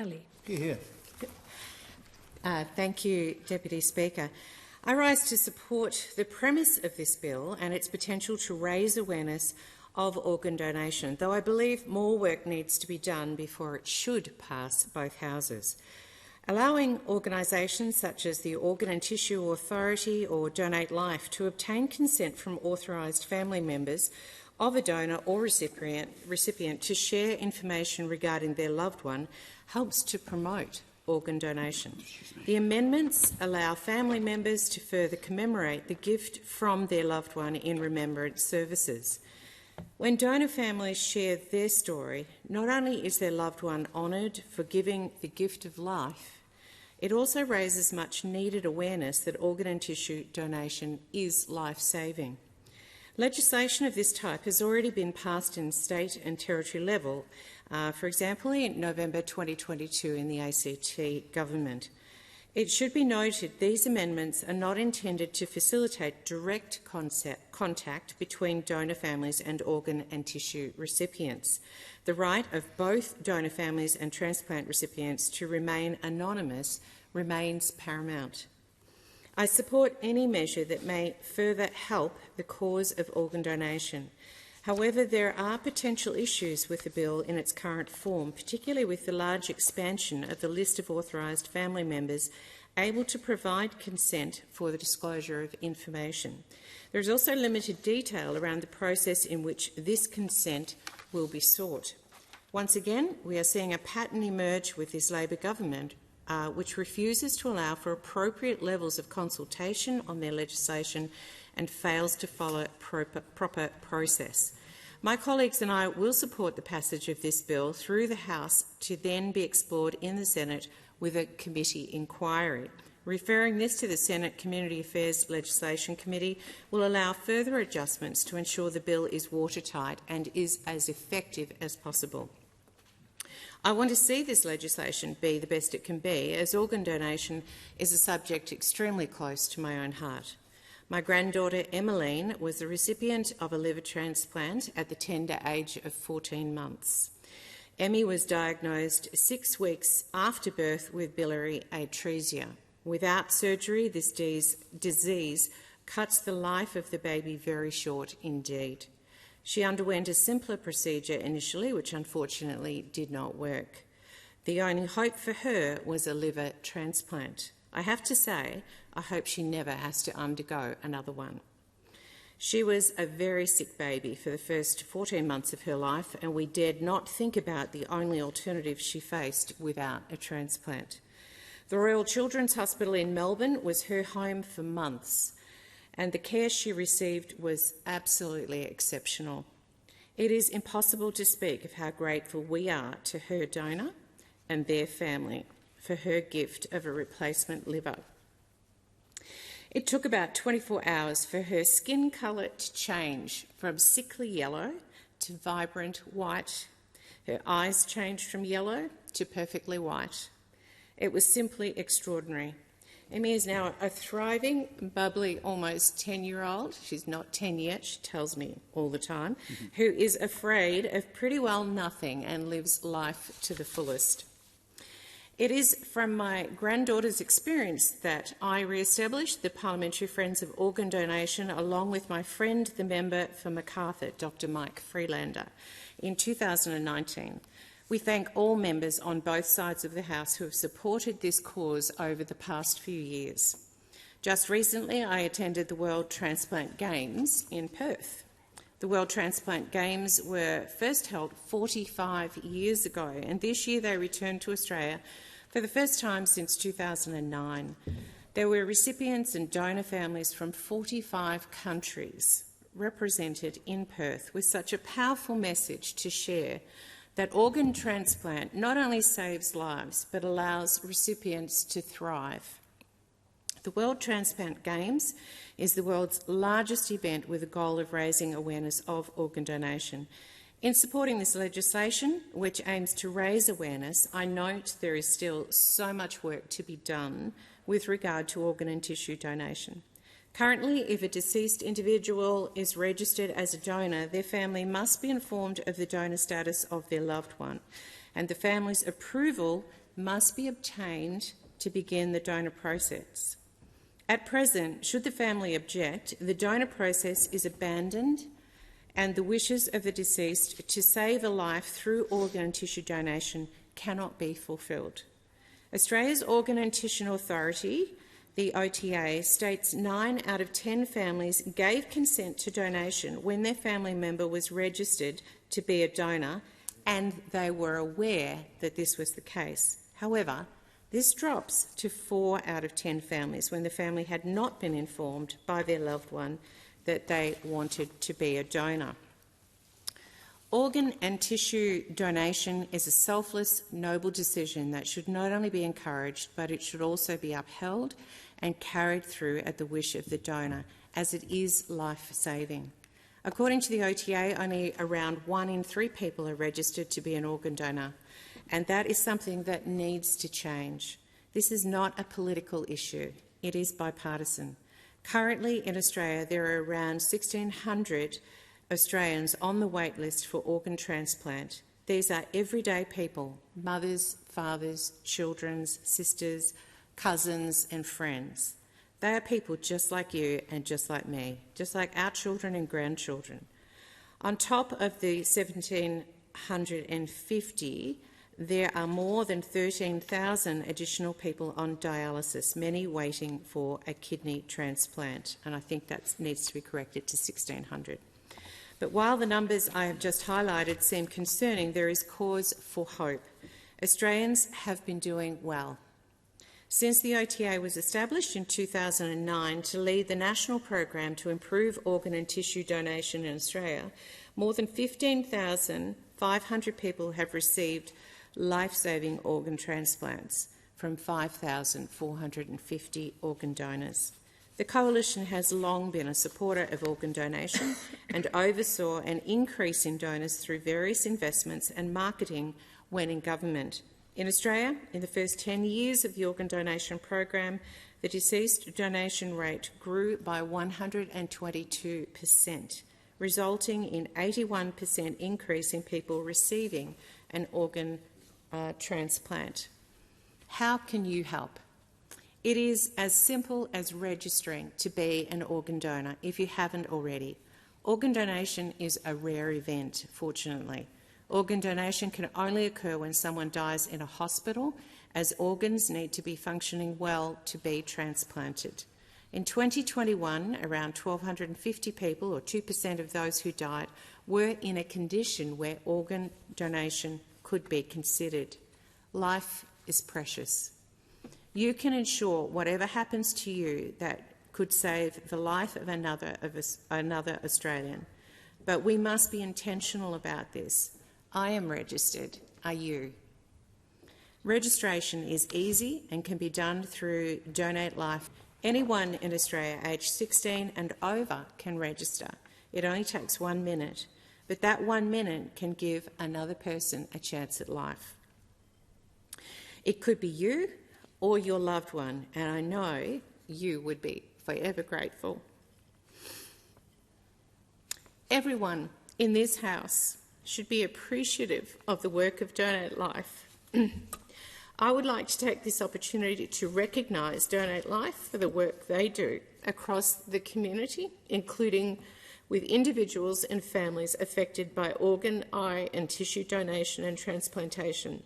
Manelli. Here. Thank you, Deputy Speaker. I rise to support the premise of this bill and its potential to raise awareness of organ donation, though I believe more work needs to be done before it should pass both houses. Allowing organisations such as the Organ and Tissue Authority or Donate Life to obtain consent from authorised family members of a donor or recipient to share information regarding their loved one helps to promote organ donation. The amendments allow family members to further commemorate the gift from their loved one in remembrance services. When donor families share their story, not only is their loved one honoured for giving the gift of life, it also raises much needed awareness that organ and tissue donation is life-saving. Legislation of this type has already been passed in state and territory level, for example in November 2022 in the ACT government. It should be noted these amendments are not intended to facilitate direct contact between donor families and organ and tissue recipients. The right of both donor families and transplant recipients to remain anonymous remains paramount. I support any measure that may further help the cause of organ donation. However, there are potential issues with the bill in its current form, particularly with the large expansion of the list of authorised family members able to provide consent for the disclosure of information. There is also limited detail around the process in which this consent will be sought. Once again, we are seeing a pattern emerge with this Labor government which refuses to allow for appropriate levels of consultation on their legislation and fails to follow proper process. My colleagues and I will support the passage of this bill through the House to then be explored in the Senate with a committee inquiry. Referring this to the Senate Community Affairs Legislation Committee will allow further adjustments to ensure the bill is watertight and is as effective as possible. I want to see this legislation be the best it can be, as organ donation is a subject extremely close to my own heart. My granddaughter Emmeline was the recipient of a liver transplant at the tender age of 14 months. Emmy was diagnosed 6 weeks after birth with biliary atresia. Without surgery, this disease cuts the life of the baby very short indeed. She underwent a simpler procedure initially, which unfortunately did not work. The only hope for her was a liver transplant. I have to say, I hope she never has to undergo another one. She was a very sick baby for the first 14 months of her life, and we dared not think about the only alternative she faced without a transplant. The Royal Children's Hospital in Melbourne was her home for months, and the care she received was absolutely exceptional. It is impossible to speak of how grateful we are to her donor and their family for her gift of a replacement liver. It took about 24 hours for her skin colour to change from sickly yellow to vibrant white. Her eyes changed from yellow to perfectly white. It was simply extraordinary. Emmy is now a thriving, bubbly, almost 10-year-old. She's not 10 yet, she tells me all the time, who is afraid of pretty well nothing and lives life to the fullest. It is from my granddaughter's experience that I re-established the Parliamentary Friends of Organ Donation along with my friend, the member for Macarthur, Dr Mike Freelander, in 2019. We thank all members on both sides of the House who have supported this cause over the past few years. Just recently, I attended the World Transplant Games in Perth. The World Transplant Games were first held 45 years ago, and this year they returned to Australia for the first time since 2009. There were recipients and donor families from 45 countries represented in Perth with such a powerful message to share that organ transplant not only saves lives but allows recipients to thrive. The World Transplant Games is the world's largest event with the goal of raising awareness of organ donation. In supporting this legislation, which aims to raise awareness, I note there is still so much work to be done with regard to organ and tissue donation. Currently, if a deceased individual is registered as a donor, their family must be informed of the donor status of their loved one, and the family's approval must be obtained to begin the donor process. At present, should the family object, the donor process is abandoned and the wishes of the deceased to save a life through organ and tissue donation cannot be fulfilled. Australia's Organ and Tissue Authority, the OTA, states 9 out of 10 families gave consent to donation when their family member was registered to be a donor and they were aware that this was the case. However, this drops to 4 out of 10 families when the family had not been informed by their loved one that they wanted to be a donor. Organ and tissue donation is a selfless, noble decision that should not only be encouraged, but it should also be upheld and carried through at the wish of the donor, as it is life-saving. According to the OTA, only around 1 in 3 people are registered to be an organ donor, and that is something that needs to change. This is not a political issue. It is bipartisan. Currently in Australia, there are around 1,600 Australians on the wait list for organ transplant. These are everyday people, mothers, fathers, children, sisters, cousins and friends. They are people just like you and just like me, just like our children and grandchildren. On top of the 1,750, there are more than 13,000 additional people on dialysis, many waiting for a kidney transplant, and I think that needs to be corrected to 1,600. But while the numbers I have just highlighted seem concerning, there is cause for hope. Australians have been doing well. Since the OTA was established in 2009 to lead the national program to improve organ and tissue donation in Australia, more than 15,500 people have received life-saving organ transplants from 5,450 organ donors. The Coalition has long been a supporter of organ donation and oversaw an increase in donors through various investments and marketing when in government. In Australia, in the first 10 years of the organ donation program, the deceased donation rate grew by 122%, resulting in 81% increase in people receiving an organ transplant. How can you help? It is as simple as registering to be an organ donor if you haven't already. Organ donation is a rare event, fortunately. Organ donation can only occur when someone dies in a hospital, as organs need to be functioning well to be transplanted. In 2021, around 1,250 people, or 2% of those who died, were in a condition where organ donation could be considered. Life is precious. You can ensure whatever happens to you that could save the life of another Australian. But we must be intentional about this. I am registered. Are you? Registration is easy and can be done through Donate Life. Anyone in Australia aged 16 and over can register. It only takes 1 minute, but that 1 minute can give another person a chance at life. It could be you or your loved one, and I know you would be forever grateful. Everyone in this House should be appreciative of the work of Donate Life. I would like to take this opportunity to recognise Donate Life for the work they do across the community, including with individuals and families affected by organ, eye and tissue donation and transplantation.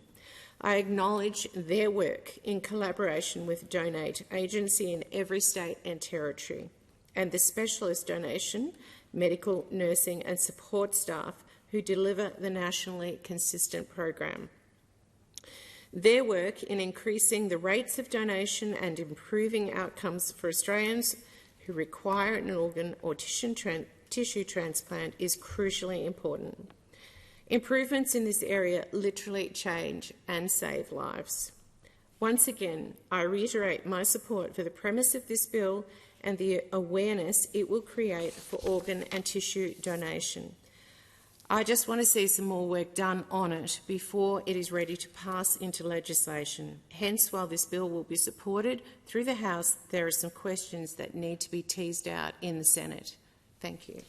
I acknowledge their work in collaboration with Donate Agency in every state and territory, and the specialist donation, medical, nursing and support staff who deliver the nationally consistent program. Their work in increasing the rates of donation and improving outcomes for Australians who require an organ or tissue transplant is crucially important. Improvements in this area literally change and save lives. Once again, I reiterate my support for the premise of this bill and the awareness it will create for organ and tissue donation. I just want to see some more work done on it before it is ready to pass into legislation. Hence, while this bill will be supported through the House, there are some questions that need to be teased out in the Senate. Thank you.